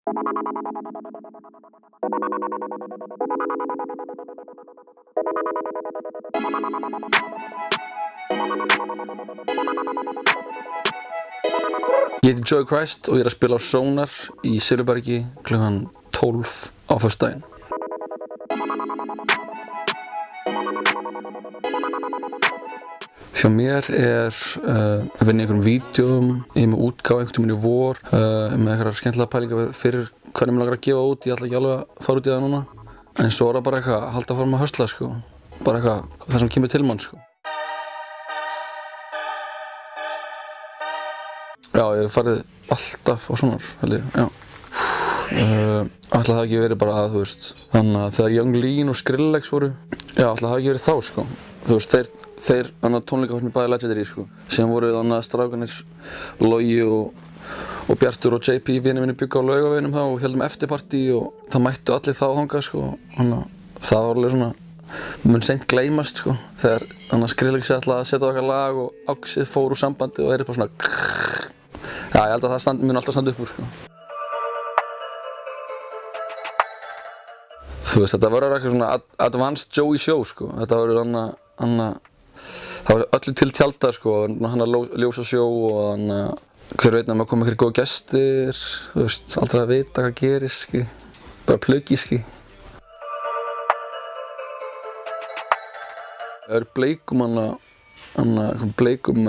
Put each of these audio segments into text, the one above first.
Ég heiti Joey Christ og ég er að spila á Sónar í Silfurbergi klukkan 12 á föstudaginn. Hjá mér er að vinna í einhverjum vídeóm, ég er með útgáfu einhvern tímann í vor, með einhverjar skemmtilega pælingar fyrir hvernig mig langar að gefa út, ég ætla ekki alveg að fara út í það núna. En svo er það bara eitthvað að halda að fara með að höstla, sko. Bara eitthvað, það sem kemur til mann, sko. Já, ég hef farið alltaf á Sónar, held ég, já. Ætla það ekki verið bara að, þú veist, þannig að þegar Young Lean og Skrillex voru, já, ætla það ekki verið þá, sko. Þú veist, þeir tónleikahaldnir bæði legendary, sko. Síðan voru þannig að strákanir Logi og Bjartur og JP vinir minni bjuggu á Laugaveginum þá og héldum eftirpartí og það mættu allir þá þangað, sko. Þannig að það var alveg svona, mun seint gleymast, sko. Þegar Skrillex ætlaði að setja okkar lag og Axið fór úr sambandi og bara svona já, ég held að það mun alltaf standa upp úr, sko. Þú veist, þetta verður eitthvað svona advanced Joey show, sko. Þetta verður það var öllu til tjaldar, sko, hann að ljósasjó og hver veit að maður kom einhverjir góð gestir, þú veist, aldrei að vita hvað gerist, sko, bara pluggi, sko. Það eru bleikum bleikum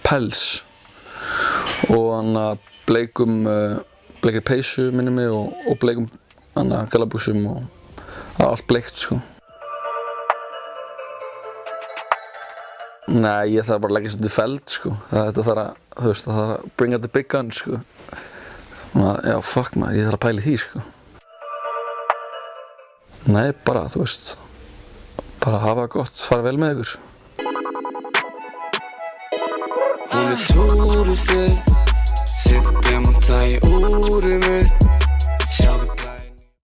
pels og bleikri peysu minni mig og bleikum gallabuxum og allt bleikt, sko. Nei, ég þarf bara að leggja svolítið feld, sko. Þetta þarf að, þú veist, það þarf að bring out the big guns, sko. Já, fuck maður, ég þarf að pæla í því, sko. Nei, bara, þú veist, bara hafa gott, fara vel með ykkur. Hún er túristur